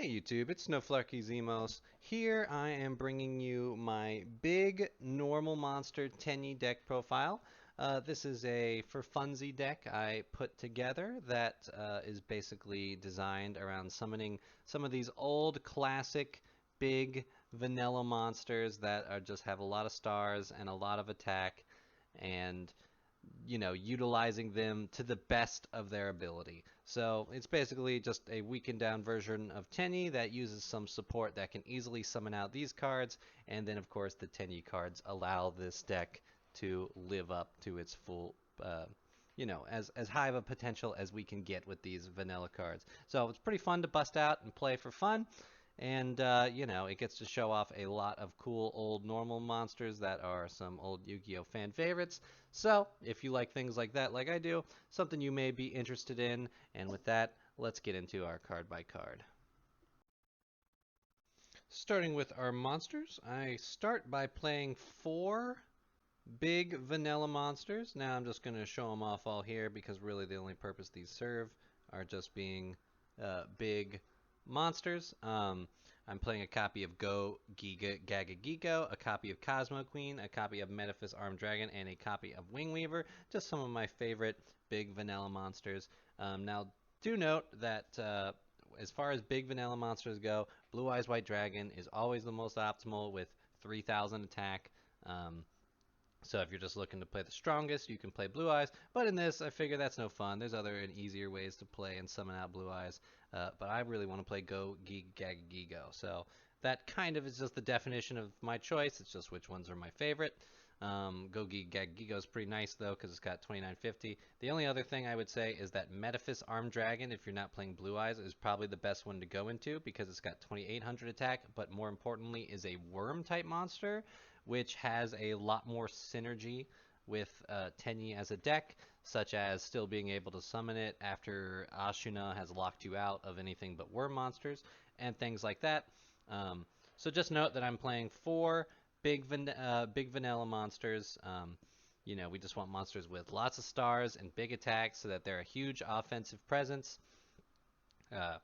Hey YouTube, it's Snowflarky Zemos. Here I am bringing you my big normal monster Tenyi deck profile. This is a for funsy deck I put together that is basically designed around summoning some of these old classic big vanilla monsters that are just have a lot of stars and a lot of attack and utilizing them to the best of their ability. So it's basically just a weakened down version of Tenyi that uses some support that can easily summon out these cards, and then of course the Tenyi cards allow this deck to live up to its full, as high of a potential as we can get with these vanilla cards. So it's pretty fun to bust out and play for fun. And, it gets to show off a lot of cool old normal monsters that are some old Yu-Gi-Oh fan favorites. So, if you like things like that, like I do, something you may be interested in. And with that, let's get into our card by card. Starting with our monsters, I start by playing 4 big vanilla monsters. Now I'm just going to show them off all here because really the only purpose these serve are just being big monsters. I'm playing a copy of Go Giga Gaga Gigo, a copy of Cosmo Queen, a copy of Metaphys Armed Dragon, and a copy of Wing Weaver. Just some of my favorite big vanilla monsters. Now, do note that as far as big vanilla monsters go, Blue Eyes White Dragon is always the most optimal with 3,000 attack. So if you're just looking to play the strongest, you can play Blue Eyes. But in this, I figure that's no fun. There's other and easier ways to play and summon out Blue Eyes. But I really want to play Go Giga Gaga Gigo. So that kind of is just the definition of my choice. It's just which ones are my favorite. Go Giga Gaga Gigo is pretty nice though because it's got 2950. The only other thing I would say is that Metaphys Armed Dragon, if you're not playing Blue Eyes, is probably the best one to go into because it's got 2800 attack, but more importantly is a worm type monster, which has a lot more synergy with Tenyi as a deck, such as still being able to summon it after Asuna has locked you out of anything but worm monsters, and things like that. So just note that I'm playing 4 big vanilla monsters. We just want monsters with lots of stars and big attacks so that they're a huge offensive presence. Uh,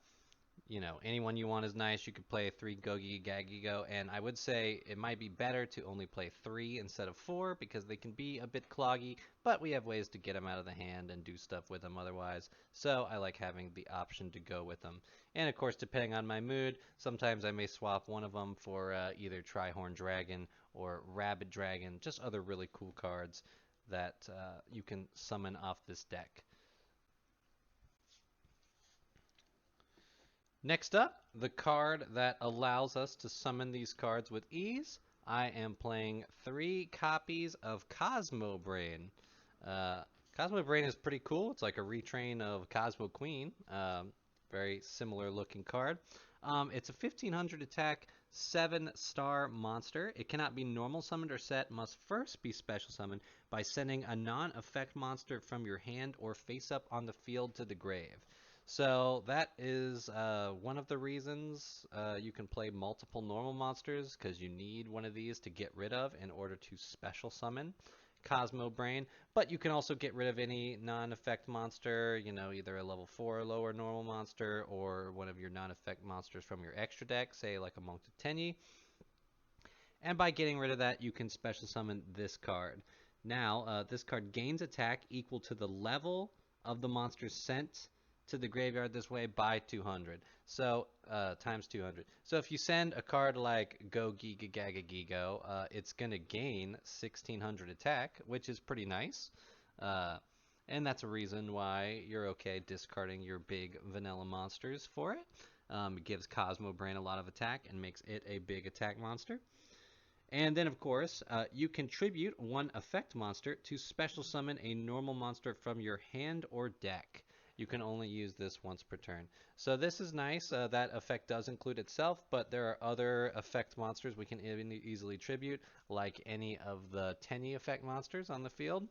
anyone you want is nice. You could play 3 Gogi Gagigo, and I would say it might be better to only play 3 instead of 4 because they can be a bit cloggy, but we have ways to get them out of the hand and do stuff with them otherwise, so I like having the option to go with them. And of course, depending on my mood, sometimes I may swap one of them for either Trihorn Dragon or Rabid Dragon, just other really cool cards that you can summon off this deck. Next up, the card that allows us to summon these cards with ease. I am playing 3 copies of Cosmo Brain. Cosmo Brain is pretty cool. It's like a retrain of Cosmo Queen. Very similar looking card. It's a 1500 attack, 7-star monster. It cannot be normal summoned or set, must first be special summoned by sending a non-effect monster from your hand or face up on the field to the grave. So that is one of the reasons you can play multiple normal monsters, because you need one of these to get rid of in order to special summon Cosmo Brain. But you can also get rid of any non-effect monster, either a level 4 or lower normal monster or one of your non-effect monsters from your extra deck, say like a Monk of Tenyi. And by getting rid of that, you can special summon this card. Now, this card gains attack equal to the level of the monster sent to the graveyard this way by 200. So, times 200. So if you send a card like Go Giga Gaga Gigo, it's going to gain 1600 attack, which is pretty nice. And that's a reason why you're okay discarding your big vanilla monsters for it. It gives Cosmo Brain a lot of attack and makes it a big attack monster. And then, of course, you contribute 1 effect monster to special summon a normal monster from your hand or deck. You can only use this once per turn. So this is nice. That effect does include itself, but there are other effect monsters we can easily tribute, like any of the Tenyi effect monsters on the field.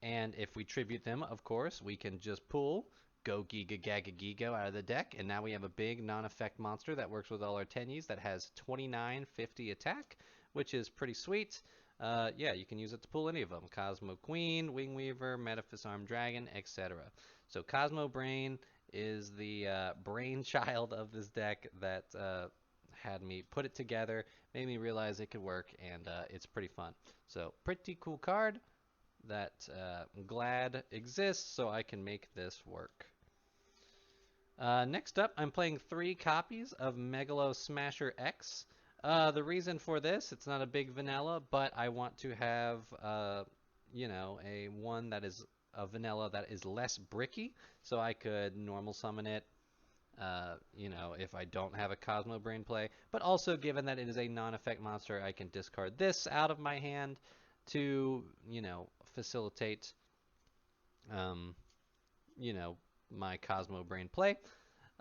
And if we tribute them, of course, we can just pull Go Giga Gaga Gigo out of the deck, and now we have a big non-effect monster that works with all our Tenyis that has 2950 attack, which is pretty sweet. Yeah, you can use it to pull any of them. Cosmo Queen, Wing Weaver, Metaphys Armed Dragon, etc. So Cosmo Brain is the brainchild of this deck that had me put it together, made me realize it could work, and it's pretty fun. So pretty cool card that I'm glad exists so I can make this work. Next up, I'm playing 3 copies of Megalo Smasher X. The reason for this, it's not a big vanilla, but I want to have, you know, a one that is a vanilla that is less bricky, so I could normal summon it, you know, if I don't have a Cosmo Brain play. But also, given that it is a non-effect monster, I can discard this out of my hand to, you know, facilitate, um, you know, my Cosmo Brain play.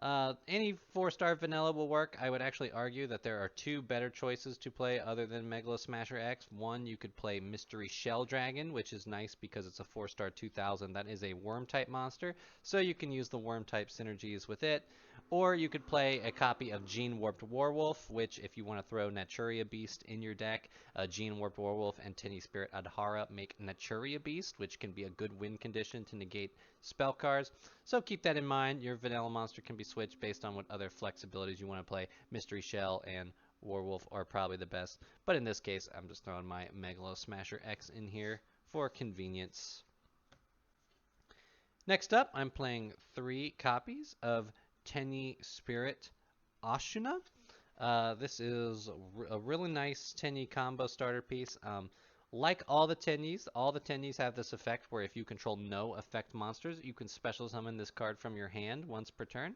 Any 4-star vanilla will work. I would actually argue that there are 2 better choices to play other than Megalo Smasher X. One, you could play Mystery Shell Dragon, which is nice because it's a 4-star 2000. That is a worm-type monster, so you can use the worm-type synergies with it. Or you could play a copy of Gene Warped Warwolf, which if you want to throw Naturia Beast in your deck, Gene Warped Warwolf and Tenyi Spirit Adhara make Naturia Beast, which can be a good win condition to negate spell cards. So keep that in mind. Your vanilla monster can be switched based on what other flexibilities you want to play. Mystery Shell and Warwolf are probably the best, but in this case, I'm just throwing my Megalo Smasher X in here for convenience. Next up, I'm playing 3 copies of Tenyi Spirit Asuna. This is a really nice Tenyi combo starter piece. Like all the Tenyis have this effect where if you control no effect monsters, you can special summon this card from your hand once per turn.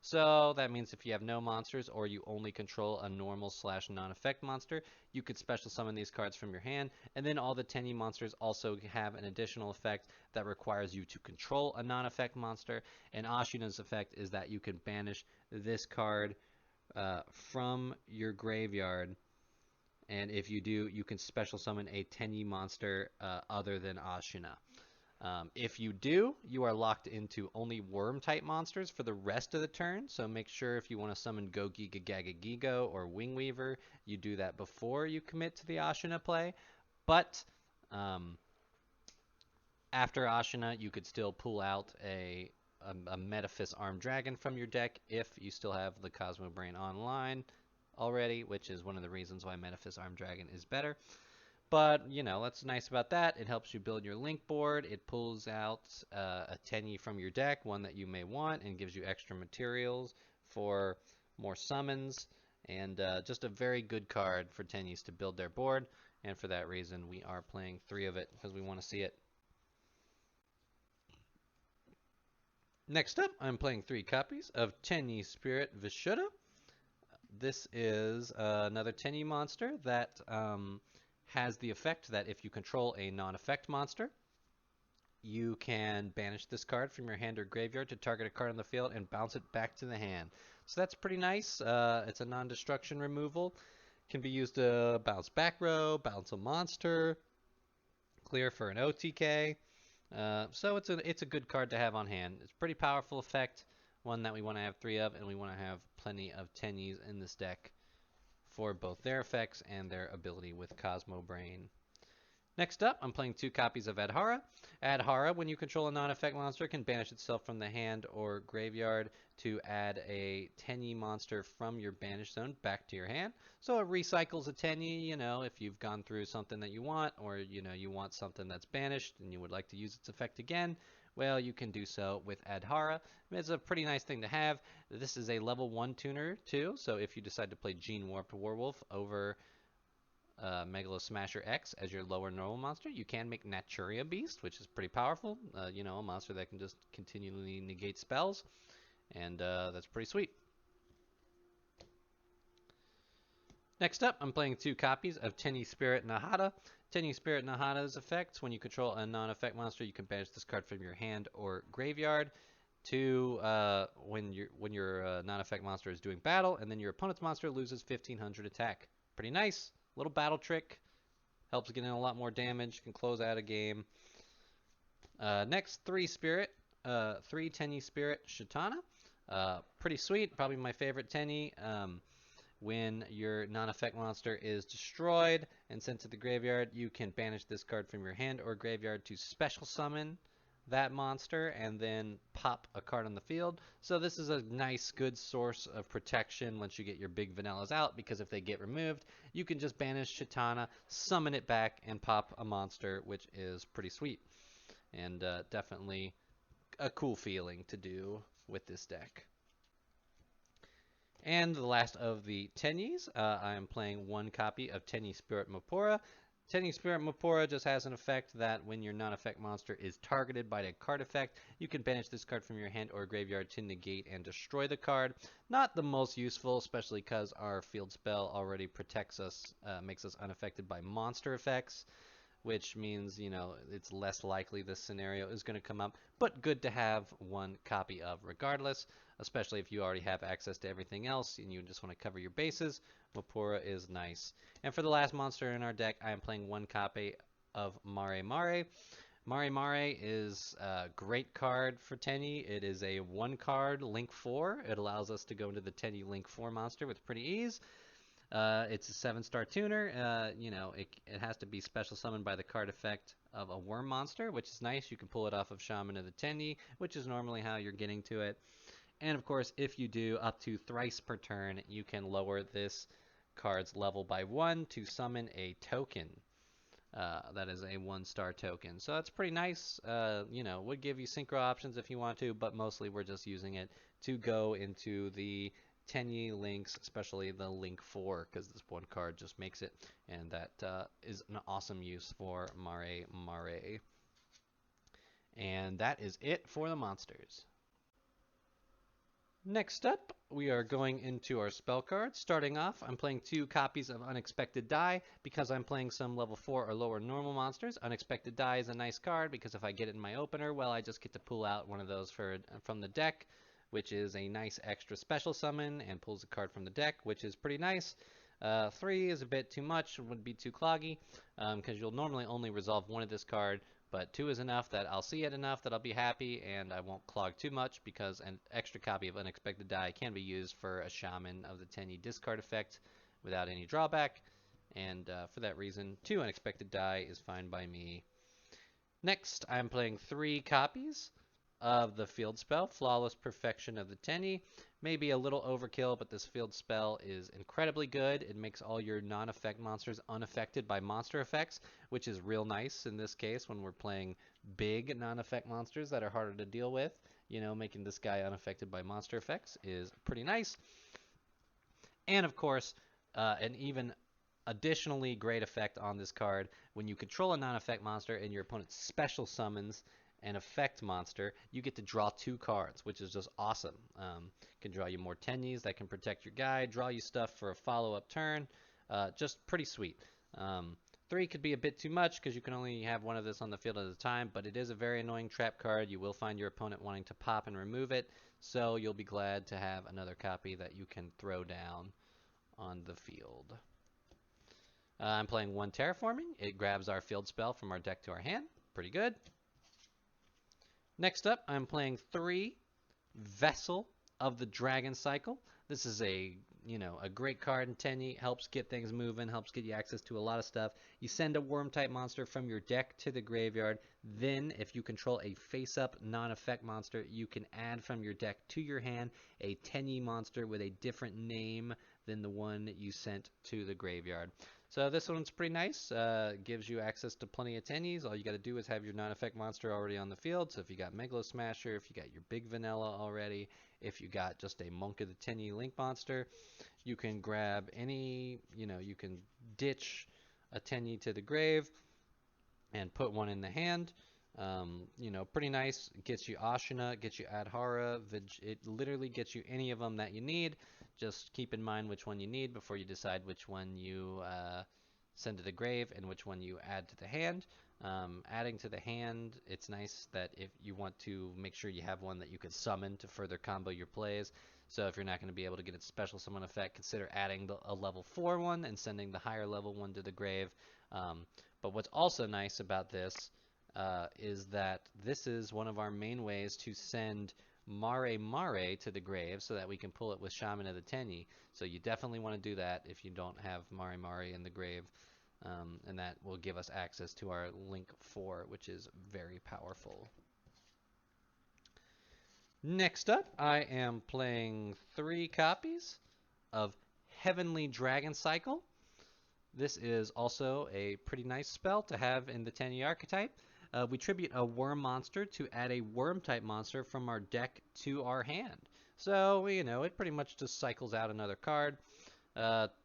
So that means if you have no monsters or you only control a normal / non-effect monster, you could special summon these cards from your hand. And then all the Tenyi monsters also have an additional effect that requires you to control a non-effect monster. And Ashuna's effect is that you can banish this card from your graveyard. And if you do, you can special summon a Tenyi monster other than Asuna. If you do, you are locked into only worm-type monsters for the rest of the turn, so make sure if you want to summon Go Giga Gaga Gigo or Wingweaver, you do that before you commit to the Asuna play. But after Asuna, you could still pull out a Metaphys Armed Dragon from your deck if you still have the Cosmo Brain online already, which is one of the reasons why Metaphys Armed Dragon is better. But, you know, what's nice about that, it helps you build your link board. It pulls out a Tenyi from your deck, one that you may want, and gives you extra materials for more summons. And just a very good card for Tenyis to build their board. And for that reason, we are playing 3 of it because we want to see it. Next up, I'm playing 3 copies of Tenyi Spirit Vishuddha. This is another Tenyi monster that has the effect that if you control a non-effect monster, you can banish this card from your hand or graveyard to target a card on the field and bounce it back to the hand. So that's pretty nice. It's a non-destruction removal. Can be used to bounce back row, bounce a monster, clear for an OTK. So it's a good card to have on hand. It's a pretty powerful effect, one that we want to have 3 of, and we want to have plenty of Tenyis in this deck for both their effects and their ability with Cosmo Brain. Next up, I'm playing 2 copies of Adhara. Adhara, when you control a non-effect monster, can banish itself from the hand or graveyard to add a Tenyi monster from your banish zone back to your hand. So it recycles a Tenyi, you know, if you've gone through something that you want, or, you know, you want something that's banished and you would like to use its effect again, well, you can do so with Adhara. It's a pretty nice thing to have. This is a level 1 tuner, too, so if you decide to play Gene Warped Warwolf over Megalo Smasher X as your lower normal monster, you can make Naturia Beast, which is pretty powerful. You know, a monster that can just continually negate spells, and that's pretty sweet. Next up, I'm playing 2 copies of Tenyi Spirit Nahana. Tenyi Spirit Nahana's effects, when you control a non-effect monster, you can banish this card from your hand or graveyard to when your non-effect monster is doing battle, and then your opponent's monster loses 1500 attack. Pretty nice. Little battle trick. Helps get in a lot more damage. Can close out a game. Next, 3 Tenyi Spirit Shatana. Pretty sweet. Probably my favorite Tenyi. When your non-effect monster is destroyed and sent to the graveyard, you can banish this card from your hand or graveyard to special summon that monster and then pop a card on the field. So this is a nice, good source of protection once you get your big vanillas out, because if they get removed, you can just banish Shatana, summon it back, and pop a monster, which is pretty sweet. And definitely a cool feeling to do with this deck. And the last of the Tenyis, I am playing one copy of Tenyi Spirit Mapura. Tenyi Spirit Mapura just has an effect that when your non-effect monster is targeted by a card effect, you can banish this card from your hand or graveyard to negate and destroy the card. Not the most useful, especially because our field spell already protects us, makes us unaffected by monster effects, which means, you know, it's less likely this scenario is going to come up, but good to have one copy of regardless, especially if you already have access to everything else and you just want to cover your bases. Mapura is nice. And for the last monster in our deck, I am playing one copy of Mare Mare. Mare Mare is a great card for Tenyi. It is a 1-card Link 4. It allows us to go into the Tenyi Link 4 monster with pretty ease. It's a 7-star tuner. You know, it has to be special summoned by the card effect of a worm monster, which is nice. You can pull it off of Shaman of the Tenyi, which is normally how you're getting to it. And of course, if you do up to thrice per turn, you can lower this card's level by 1 to summon a token. That is a 1-star token. So that's pretty nice. You know, would give you synchro options if you want to, but mostly we're just using it to go into the Tenyi links, especially the Link 4, because this one card just makes it, and that is an awesome use for Mare Mare. And that is it for the monsters. Next up, we are going into our spell cards. Starting off, I'm playing 2 copies of Unexpected Die because I'm playing some level 4 or lower normal monsters. Unexpected Die is a nice card because if I get it in my opener, well, I just get to pull out one of those from the deck, which is a nice extra special summon, and pulls a card from the deck, which is pretty nice. 3 is a bit too much, would be too cloggy, because you'll normally only resolve one of this card, but 2 is enough that I'll see it enough that I'll be happy, and I won't clog too much, because an extra copy of Unexpected Die can be used for a Shaman of the Tenyi discard effect without any drawback, and for that reason, 2 Unexpected Die is fine by me. Next, I'm playing 3 copies of the field spell, Flawless Perfection of the Tenyi. Maybe a little overkill, but this field spell is incredibly good. It makes all your non-effect monsters unaffected by monster effects, which is real nice in this case when we're playing big non-effect monsters that are harder to deal with. You know, making this guy unaffected by monster effects is pretty nice. And of course, an even additionally great effect on this card, when you control a non-effect monster and your opponent special summons an effect monster, you get to draw 2 cards, which is just awesome. Can draw you more Tenyis that can protect your guy, draw you stuff for a follow-up turn. Just pretty sweet. 3 could be a bit too much because you can only have one of this on the field at a time, but it is a very annoying trap card. You will find your opponent wanting to pop and remove it, so you'll be glad to have another copy that you can throw down on the field. I'm playing 1 Terraforming. It grabs our field spell from our deck to our hand. Pretty good. Next up, I'm playing 3 Vessel of the Dragon Cycle. This is a great card in Tenyi. Helps get things moving, helps get you access to a lot of stuff. You send a worm-type monster from your deck to the graveyard. Then, if you control a face-up non-effect monster, you can add from your deck to your hand a Tenyi monster with a different name than the one you sent to the graveyard. So this one's pretty nice. Gives you access to plenty of Tenyis. All you got to do is have your non-effect monster already on the field. So if you got Megalo Smasher, if you got your big vanilla already, if you got just a Monk of the Tenyi Link monster, you can grab any, you can ditch a Tenyi to the grave and put one in the hand. Pretty nice. It gets you Asuna, gets you Adhara. It literally gets you any of them that you need. Just keep in mind which one you need before you decide which one you send to the grave and which one you add to the hand. Adding to the hand, it's nice that if you want to make sure you have one that you can summon to further combo your plays. So if you're not going to be able to get its special summon effect, consider adding a level 4 one and sending the higher level one to the grave. But what's also nice about this is that this is one of our main ways to send Mare Mare to the grave so that we can pull it with Shaman of the Tenyi. So you definitely want to do that if you don't have Mare Mare in the grave. And that will give us access to our Link 4, which is very powerful. Next up, I am playing 3 copies of Heavenly Dragon Cycle. This is also a pretty nice spell to have in the Tenyi archetype. We tribute a worm monster to add a worm type monster from our deck to our hand. So, it pretty much just cycles out another card.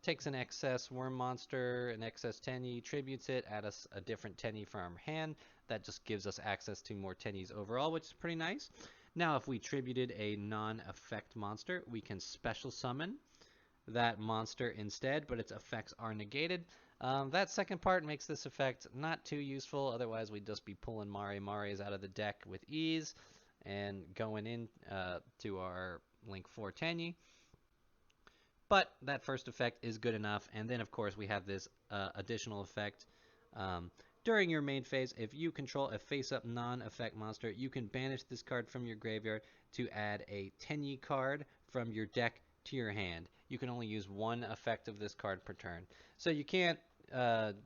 Takes an excess worm monster, an excess Tenyi, tributes it, add us a different Tenyi from our hand. That just gives us access to more Tenyis overall, which is pretty nice. Now, if we tributed a non-effect monster, we can special summon that monster instead, but its effects are negated. That second part makes this effect not too useful, otherwise we'd just be pulling Maris out of the deck with ease and going in to our Link 4 Tenyi. But that first effect is good enough, and then of course we have this additional effect. During your main phase, if you control a face-up non-effect monster, you can banish this card from your graveyard to add a Tenyi card from your deck to your hand. You can only use one effect of this card per turn. So you can't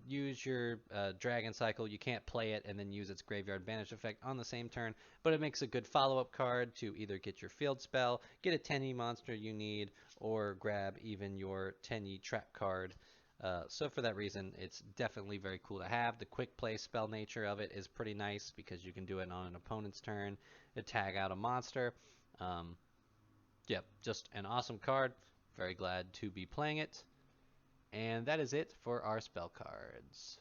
use your Dragon Cycle, you can't play it and then use its graveyard banish effect on the same turn, but it makes a good follow-up card to either get your field spell, get a Tenyi monster you need, or grab even your Tenyi Trap card. So for that reason, it's definitely very cool to have. The quick play spell nature of it is pretty nice because you can do it on an opponent's turn to tag out a monster. Yeah, just an awesome card. Very glad to be playing it. And that is it for our spell cards.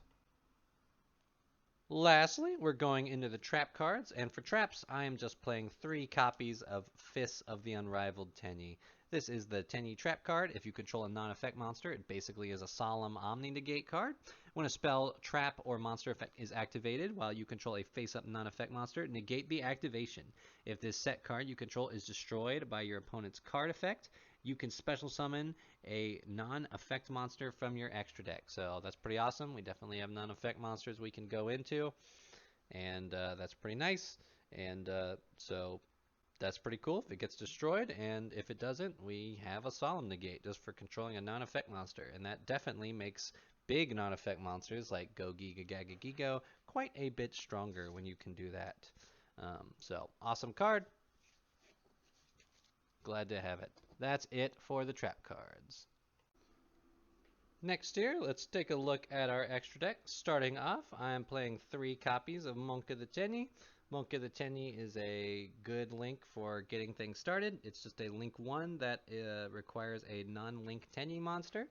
Lastly, we're going into the trap cards, and for traps, I am just playing 3 copies of Fists of the Unrivaled Tenyi. This is the Tenyi Trap card. If you control a non-effect monster, it basically is a Solemn Omni-Negate card. When a spell, trap, or monster effect is activated while you control a face-up non-effect monster, negate the activation. If this set card you control is destroyed by your opponent's card effect, you can special summon a non-effect monster from your extra deck. So that's pretty awesome. We definitely have non-effect monsters we can go into, and that's pretty nice. And so that's pretty cool if it gets destroyed, and if it doesn't, we have a Solemn Negate just for controlling a non-effect monster, and that definitely makes big non-effect monsters like Go Giga Gaga Gigo quite a bit stronger when you can do that. So awesome card. Glad to have it. That's it for the trap cards. Next here, let's take a look at our extra deck. Starting off, I am playing 3 copies of Monk of the Tenyi. Monk of the Tenyi is a good link for getting things started. It's just a link 1 that requires a non-link Tenyi monster.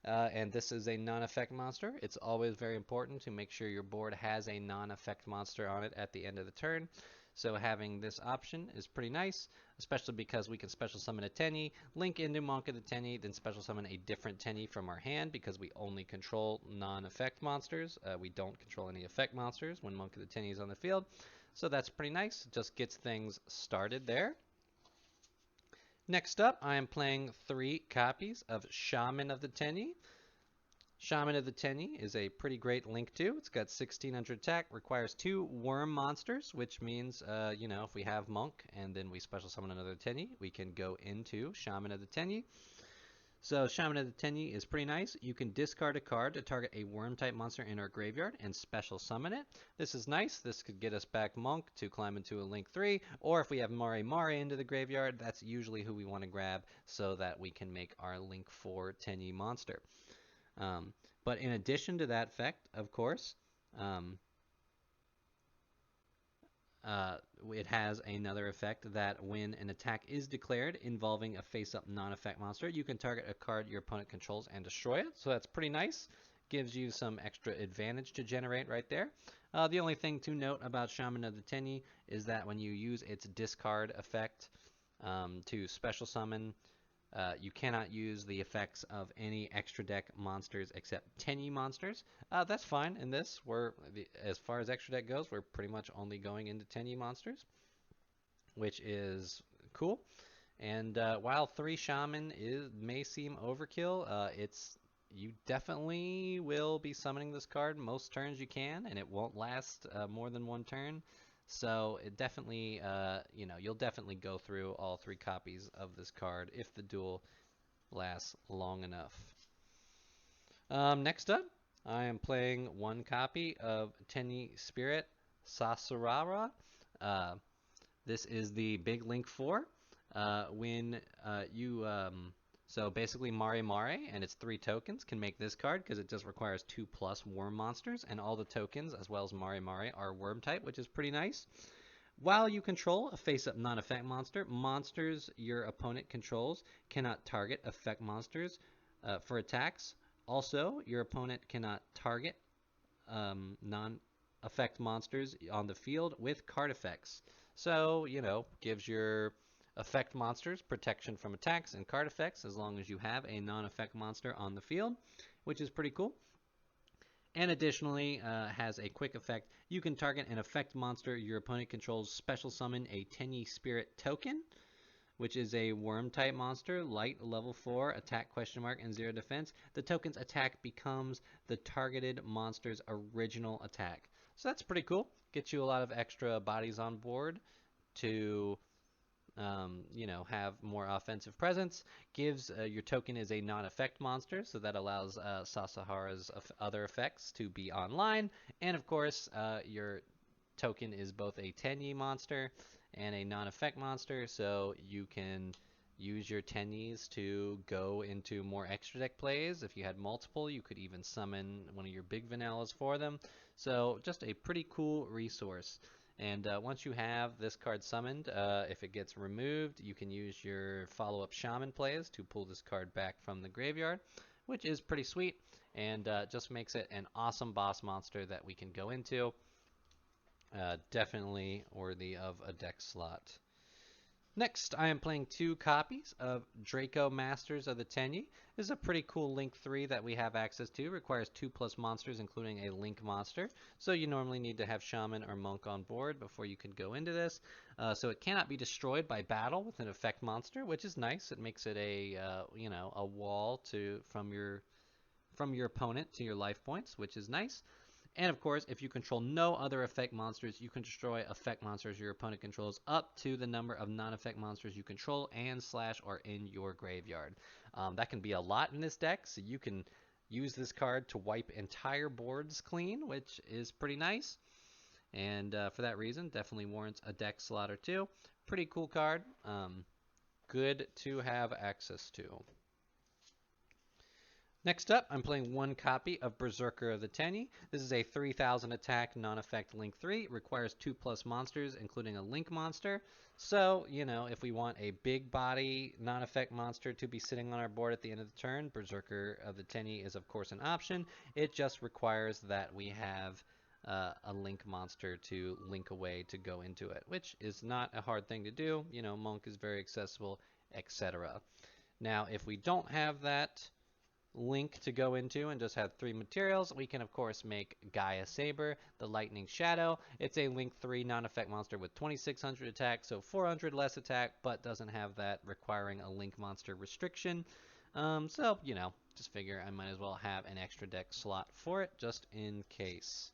And this is a non-effect monster. It's always very important to make sure your board has a non-effect monster on it at the end of the turn. So having this option is pretty nice, especially because we can special summon a Tenyi, link into Monk of the Tenyi, then special summon a different Tenyi from our hand because we only control non-effect monsters. We don't control any effect monsters when Monk of the Tenyi is on the field. So that's pretty nice. Just gets things started there. Next up, I am playing 3 copies of Shaman of the Tenyi. Shaman of the Tenyi is a pretty great link too. It's got 1600 attack, requires 2 worm monsters, which means, if we have Monk and then we special summon another Tenyi, we can go into Shaman of the Tenyi. So Shaman of the Tenyi is pretty nice. You can discard a card to target a worm type monster in our graveyard and special summon it. This is nice. This could get us back Monk to climb into a Link 3, or if we have Mari into the graveyard, that's usually who we want to grab so that we can make our Link 4 Tenyi monster. But in addition to that effect, of course, it has another effect that when an attack is declared involving a face-up non-effect monster, you can target a card your opponent controls and destroy it. So that's pretty nice. Gives you some extra advantage to generate right there. The only thing to note about Shaman of the Tenyi is that when you use its discard effect to special summon, you cannot use the effects of any extra deck monsters except Tenyi monsters. That's fine in this. As far as extra deck goes, we're pretty much only going into Tenyi monsters, which is cool. And while 3 Shaman may seem overkill, you definitely will be summoning this card most turns you can, and it won't last more than 1 turn. So it definitely, you'll definitely go through all 3 copies of this card if the duel lasts long enough. Next up, I am playing 1 copy of Tenyi Spirit Saserara. This is the big Link 4. When you so basically Mare Mare and its 3 tokens can make this card because it just requires 2+ worm monsters, and all the tokens as well as Mare Mare are worm type, which is pretty nice. While you control a face-up non-effect monster, monsters your opponent controls cannot target effect monsters for attacks. Also, your opponent cannot target non-effect monsters on the field with card effects. So, gives your effect monsters protection from attacks and card effects as long as you have a non-effect monster on the field, which is pretty cool. And additionally, has a quick effect. You can target an effect monster your opponent controls, special summon a Tenyi Spirit token, which is a worm type monster, light, level 4, attack ? And 0 defense. The token's attack becomes the targeted monster's original attack. So that's pretty cool. Gets you a lot of extra bodies on board to have more offensive presence. Gives your token is a non-effect monster, so that allows Saserara's other effects to be online. And of course, your token is both a Tenyi monster and a non-effect monster, so you can use your Tenyis to go into more extra deck plays. If you had multiple, you could even summon one of your big vanillas for them. So just a pretty cool resource. And once you have this card summoned, if it gets removed, you can use your follow-up Shaman plays to pull this card back from the graveyard, which is pretty sweet, and just makes it an awesome boss monster that we can go into. Definitely worthy of a deck slot. Next, I am playing 2 copies of Draco Masters of the Tenyi. This is a pretty cool Link 3 that we have access to. Requires 2+ monsters, including a Link monster. So you normally need to have Shaman or Monk on board before you can go into this. So it cannot be destroyed by battle with an effect monster, which is nice. It makes it a a wall from your opponent to your life points, which is nice. And of course, if you control no other effect monsters, you can destroy effect monsters your opponent controls up to the number of non-effect monsters you control and / are in your graveyard. That can be a lot in this deck, so you can use this card to wipe entire boards clean, which is pretty nice. And for that reason, definitely warrants a deck slot or 2. Pretty cool card. Good to have access to. Next up, I'm playing 1 copy of Berserker of the Tenyi. This is a 3,000 attack, non-effect Link 3. It requires 2+ monsters, including a Link monster. So, if we want a big body, non-effect monster to be sitting on our board at the end of the turn, Berserker of the Tenyi is, of course, an option. It just requires that we have a Link monster to link away to go into it, which is not a hard thing to do. Monk is very accessible, etc. Now, if we don't have that Link to go into and just have 3 materials, we can of course make Gaia Saber, the Lightning Shadow. It's a Link 3 non-effect monster with 2600 attack, so 400 less attack, but doesn't have that requiring a Link monster restriction. So, just figure I might as well have an extra deck slot for it, just in case.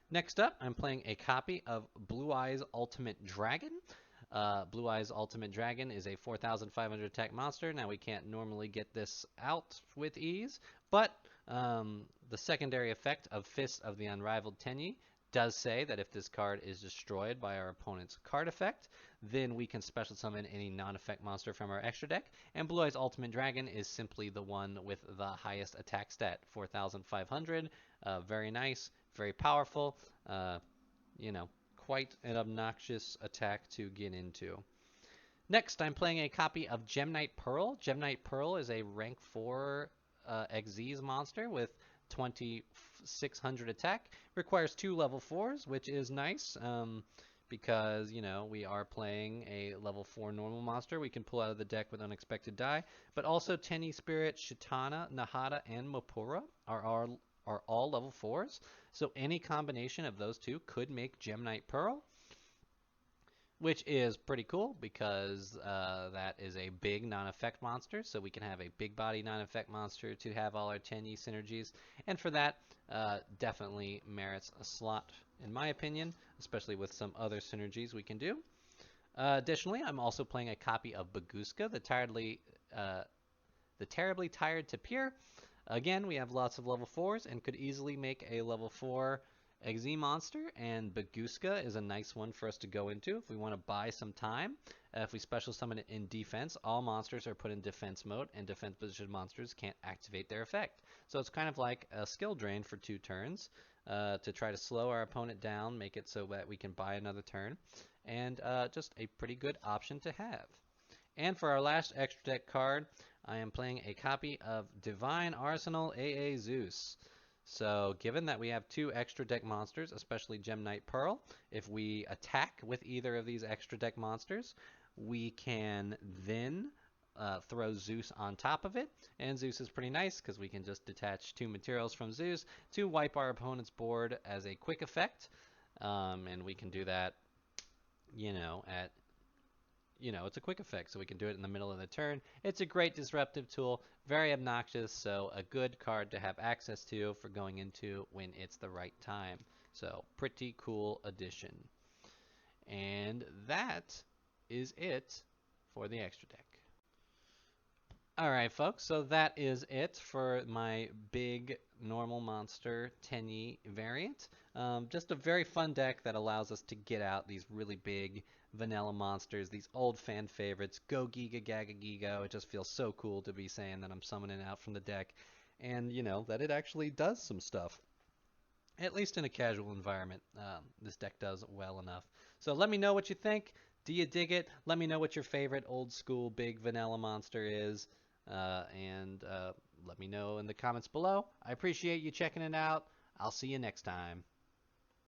Next up, I'm playing a copy of Blue Eyes Ultimate Dragon. Blue Eyes Ultimate Dragon is a 4,500 attack monster. Now we can't normally get this out with ease, but the secondary effect of Fist of the Unrivaled Tenyi does say that if this card is destroyed by our opponent's card effect, then we can special summon any non-effect monster from our extra deck, and Blue Eyes Ultimate Dragon is simply the one with the highest attack stat, 4,500. Very nice, very powerful, quite an obnoxious attack to get into. Next, I'm playing a copy of Gemnite Pearl. Gemnite Pearl is a rank 4 Xyz monster with 2,600 attack. Requires 2 level 4s, which is nice because, we are playing a level 4 normal monster. We can pull out of the deck with unexpected die. But also Tenyi Spirit, Shatana, Nahana, and Mapura are all level 4s. So any combination of those 2 could make Gemnite Pearl, which is pretty cool because that is a big non-effect monster. So we can have a big body non-effect monster to have all our Tenyi synergies. And for that, definitely merits a slot, in my opinion, especially with some other synergies we can do. Additionally, I'm also playing a copy of Bagoska, the Terribly Tired Tapir. Again, we have lots of level 4s and could easily make a level 4 Exe monster, and Bagoska is a nice one for us to go into if we want to buy some time. If we special summon it in defense, all monsters are put in defense mode, and defense position monsters can't activate their effect. So it's kind of like a skill drain for 2 turns to try to slow our opponent down, make it so that we can buy another turn, and just a pretty good option to have. And for our last extra deck card, I am playing a copy of Divine Arsenal AA Zeus. So given that we have 2 extra deck monsters, especially Gem Knight Pearl, if we attack with either of these extra deck monsters, we can then throw Zeus on top of it. And Zeus is pretty nice because we can just detach 2 materials from Zeus to wipe our opponent's board as a quick effect. And we can do that, it's a quick effect, so we can do it in the middle of the turn. It's a great disruptive tool, very obnoxious, so a good card to have access to for going into when it's the right time. So pretty cool addition. And that is it for the extra deck. Alright folks, so that is it for my big normal monster Tenyi variant. Just a very fun deck that allows us to get out these really big vanilla monsters, these old fan favorites. Go Giga Gaga Gigo. It just feels so cool to be saying that I'm summoning out from the deck. And, that it actually does some stuff. At least in a casual environment, this deck does well enough. So let me know what you think. Do you dig it? Let me know what your favorite old school big vanilla monster is. And let me know in the comments below. I appreciate you checking it out. I'll see you next time.